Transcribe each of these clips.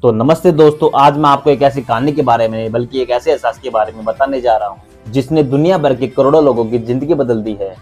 तो नमस्ते दोस्तों, आज मैं आपको एक ऐसी कहानी के बारे में नहीं बल्कि एक ऐसे एहसास के बारे में बताने जा रहा हूँ जिसने दुनिया भर के करोड़ों लोगों की जिंदगी बदल दी है।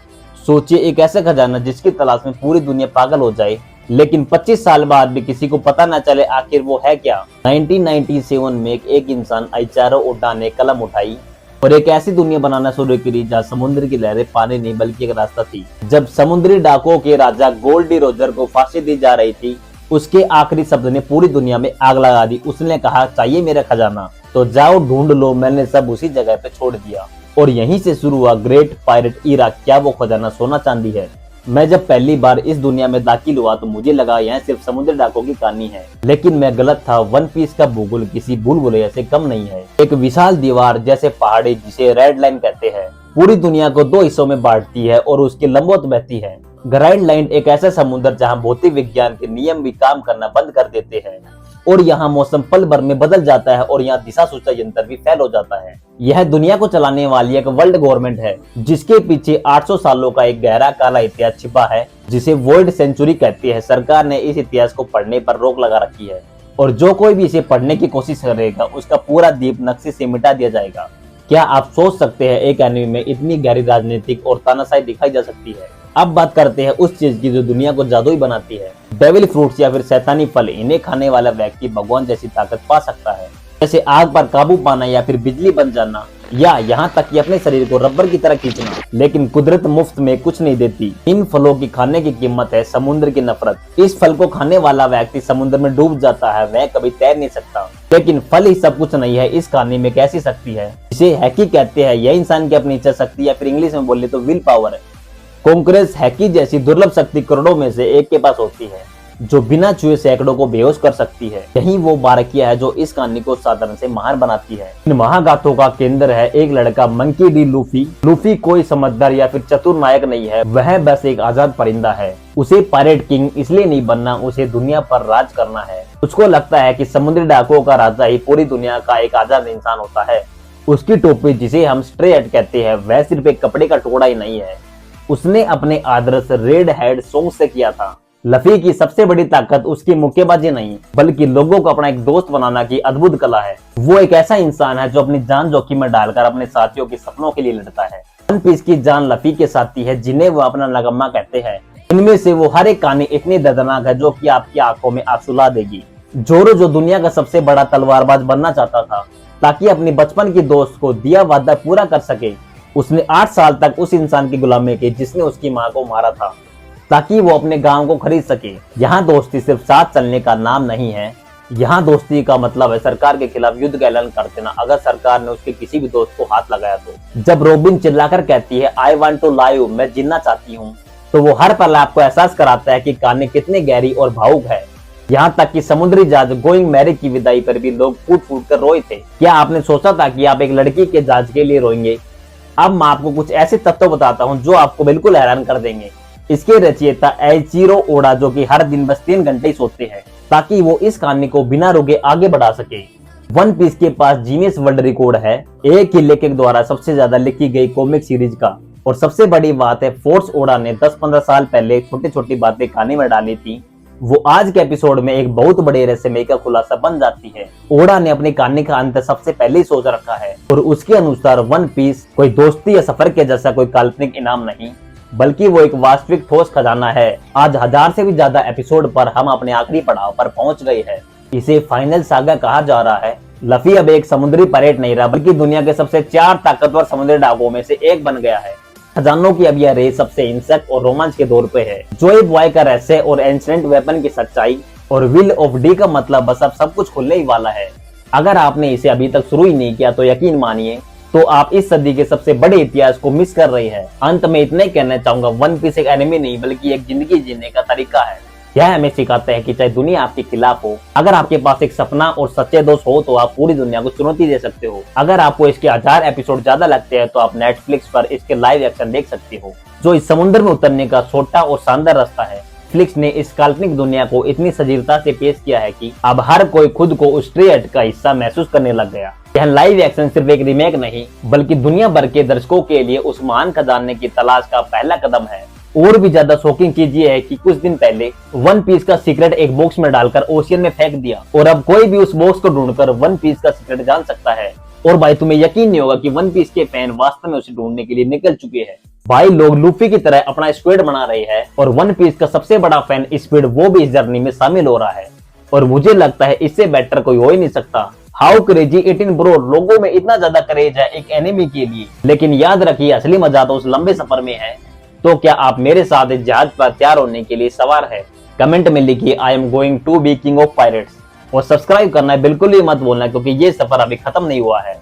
सोचिए, एक ऐसा खजाना जिसकी तलाश में पूरी दुनिया पागल हो जाए, लेकिन 25 साल बाद भी किसी को पता न चले आखिर वो है क्या। 1997 में एक इंसान चारों उड़ान ने कलम उठाई और एक ऐसी दुनिया बनाना शुरू करी जहाँ समुद्र की लहरें पानी नहीं बल्कि एक रास्ता थी। जब समुद्री डाकुओं के राजा गोल्डी रोजर को फांसी दी जा रही थी, उसके आखिरी शब्द ने पूरी दुनिया में आग लगा दी। उसने कहा, चाहिए मेरा खजाना तो जाओ ढूंढ लो, मैंने सब उसी जगह पे छोड़ दिया। और यहीं से शुरू हुआ ग्रेट पायरेट इरा। क्या वो खजाना सोना चांदी है? मैं जब पहली बार इस दुनिया में दाखिल हुआ तो मुझे लगा यह सिर्फ समुद्र डाकों की कहानी है, लेकिन मैं गलत था। वन पीस का भूगोल किसी भूल भुलैया से कम नहीं है। एक विशाल दीवार जैसे पहाड़ी जिसे रेड लाइन कहते हैं, पूरी दुनिया को दो हिस्सों में बांटती है और उसके लंबवत बहती है। ग्राइड लाइन एक ऐसा समुद्र जहां भौतिक विज्ञान के नियम भी काम करना बंद कर देते हैं और यहाँ मौसम पल भर में बदल जाता है और यहाँ दिशा सूचक यंत्र भी फेल हो जाता है। यह दुनिया को चलाने वाली एक वर्ल्ड गवर्नमेंट है जिसके पीछे 800 सालों का एक गहरा काला इतिहास छिपा है जिसे वर्ल्ड सेंचुरी कहती है। सरकार ने इस इतिहास को पढ़ने पर रोक लगा रखी है और जो कोई भी इसे पढ़ने की कोशिश करेगा उसका पूरा द्वीप नक्शे से मिटा दिया जाएगा। क्या आप सोच सकते हैं एक एनीमे में इतनी गहरी राजनीतिक और तानाशाही दिखाई जा सकती है? अब बात करते हैं उस चीज की जो दुनिया को जादुई बनाती है। डेविल फ्रूट्स या फिर शैतानी फल। इन्हें खाने वाला व्यक्ति भगवान जैसी ताकत पा सकता है, जैसे आग पर काबू पाना या फिर बिजली बन जाना या यहाँ तक कि अपने शरीर को रबर की तरह खींचना। लेकिन कुदरत मुफ्त में कुछ नहीं देती। इन फलों की खाने की कीमत है समुद्र की नफरत। इस फल को खाने वाला व्यक्ति समुद्र में डूब जाता है, वह कभी तैर नहीं सकता। लेकिन फल ही सब कुछ नहीं है। इस कहानी में कैसी शक्ति है इसे हैकी कहते हैं। यह इंसान की अपनी इच्छा शक्ति या फिर इंग्लिश में बोले तो विल पावर है। कॉन्करेंस हैकी जैसी दुर्लभ शक्ति करोड़ों में से एक के पास होती है जो बिना छुए सैकड़ों को बेहोश कर सकती है। यही वो बारीकियां है जो इस कहानी को साधारण से महान बनाती है। इन महागाथों का केंद्र है एक लड़का मंकी डी लूफी। लूफी कोई समझदार या फिर चतुर नायक नहीं है, वह बस एक आजाद परिंदा है। उसे पायरेट किंग इसलिए नहीं बनना, उसे दुनिया पर राज करना है। उसको लगता है कि समुद्री डाकुओं का राजा ही पूरी दुनिया का एक आजाद इंसान होता है। उसकी टोपी जिसे हम स्ट्रे हैट कहते हैं वह सिर्फ एक कपड़े का टुकड़ा ही नहीं है। उसने अपने आदर्श रेड हेड सॉन्ग से किया था। लफी की सबसे बड़ी ताकत उसकी मुक्केबाजी नहीं बल्कि लोगों को अपना एक दोस्त बनाना की अद्भुत कला है। वो एक ऐसा इंसान है जो अपनी जान जोखिम में डालकर अपने साथियों के सपनों के लिए लड़ता है। वन पीस की जान लफी के साथी है जिन्हें वो अपना नगमा कहते हैं। इनमें से वो हर एक कहानी इतनी दर्दनाक है जो कि आपकी आंखों में आंसू ला देगी। जोरो जो दुनिया का सबसे बड़ा तलवारबाज बनना चाहता था ताकि अपनी बचपन की दोस्त को दिया वादा पूरा कर सके, उसने 8 साल तक उस इंसान की गुलामी की जिसने उसकी मां को मारा था ताकि वो अपने गांव को खरीद सके। यहाँ दोस्ती सिर्फ साथ चलने का नाम नहीं है, यहाँ दोस्ती का मतलब है सरकार के खिलाफ युद्ध का ऐलान कर देना अगर सरकार ने उसके किसी भी दोस्त को हाथ लगाया तो। जब रोबिन चिल्लाकर कहती है आई वांट टू लाइव, मैं जीना चाहती हूँ, तो वो हर पल आपको एहसास कराता है कि कहानी कितनी गहरी और भावुक है। यहाँ तक कि समुद्री जहाज गोइंग मैरी की विदाई पर भी लोग फूट फूट कर रोए थे। क्या आपने सोचा था कि आप एक लड़की के जहाज के लिए रोएंगे? अब मैं आपको कुछ ऐसे तत्व बताता हूँ जो आपको बिल्कुल हैरान कर देंगे। इसके रचयिता एइचिरो ओडा जो कि हर दिन बस 3 घंटे ही सोते हैं ताकि वो इस कहानी को बिना रुके आगे बढ़ा सके। वन पीस के पास जीनियस वर्ल्ड रिकॉर्ड है एक ही लेखक द्वारा सबसे ज्यादा लिखी गई कॉमिक सीरीज का। और सबसे बड़ी बात है फोर्स ओडा ने 10-15 साल पहले छोटी छोटी बातें कहानी में डाली थी, वो आज के एपिसोड में एक बहुत बड़े रहस्यमय का खुलासा बन जाती है। ओडा ने अपनी कहानी का अंत सबसे पहले ही सोच रखा है और उसके अनुसार वन पीस कोई दोस्ती या सफर के जैसा कोई काल्पनिक इनाम नहीं बल्कि वो एक वास्तविक ठोस खजाना है। आज 1000 से भी ज्यादा एपिसोड पर हम अपने आखिरी पड़ाव पर पहुंच गए हैं। इसे फाइनल सागा कहा जा रहा है। लफी अब एक समुद्री परेड नहीं रहा बल्कि दुनिया के सबसे 4 ताकतवर समुद्री डाकुओं में से एक बन गया है। खजानों की अब यह रेस सबसे हिंसक और रोमांच के दौर पे है। जोई बॉय का रहस्य और एंशिएंट वेपन की सच्चाई और विल ऑफ डी का मतलब बस अब सब कुछ खुलने ही वाला है। अगर आपने इसे अभी तक शुरू ही नहीं किया तो यकीन मानिए तो आप इस सदी के सबसे बड़े इतिहास को मिस कर रहे हैं। अंत में इतना ही कहना चाहूंगा, वन पीस एक एनिमे नहीं बल्कि एक जिंदगी जीने का तरीका है। यह हमें सिखाता है कि चाहे दुनिया आपके खिलाफ हो, अगर आपके पास एक सपना और सच्चे दोस्त हो तो आप पूरी दुनिया को चुनौती दे सकते हो। अगर आपको इसके 1000 एपिसोड ज्यादा लगते हैं तो आप नेटफ्लिक्स पर इसके लाइव एक्शन देख सकते हो जो इस समुद्र में उतरने का छोटा और शानदार रास्ता है। नेटफ्लिक्स ने इस काल्पनिक दुनिया को इतनी सजीवता से पेश किया है कि अब हर कोई खुद को उस स्ट्रे हैट का हिस्सा महसूस करने लग गया। यह लाइव एक्शन सिर्फ एक रीमेक नहीं बल्कि दुनिया भर के दर्शकों के लिए उस महान खजाने की तलाश का पहला कदम है। और भी ज्यादा शॉकिंग चीज ये है कि कुछ दिन पहले वन पीस का सीक्रेट एक बॉक्स में डालकर ओशियन में फेंक दिया और अब कोई भी उस बॉक्स को ढूंढकर वन पीस का सीक्रेट जान सकता है। और भाई तुम्हें यकीन नहीं होगा कि वन पीस के फैन वास्तव में उसे ढूंढने के लिए निकल चुके हैं। भाई लोग लूफी की तरह अपना स्क्वाड बना रहे हैं और वन पीस का सबसे बड़ा फैन स्पीड वो भी इस जर्नी में शामिल हो रहा है और मुझे लगता है इससे बेटर कोई हो ही नहीं सकता। हाउ क्रेजी 18 ब्रो, लोगों में इतना ज्यादा क्रेज है एक एनिमी के लिए, लेकिन याद रखिए असली मजा तो उस लंबे सफर में है। तो क्या आप मेरे साथ इस जहाज पर तैयार होने के लिए सवार है? कमेंट में लिखिए I am going to be king of pirates और सब्सक्राइब करना बिल्कुल ही मत भूलना क्योंकि ये सफर अभी खत्म नहीं हुआ है।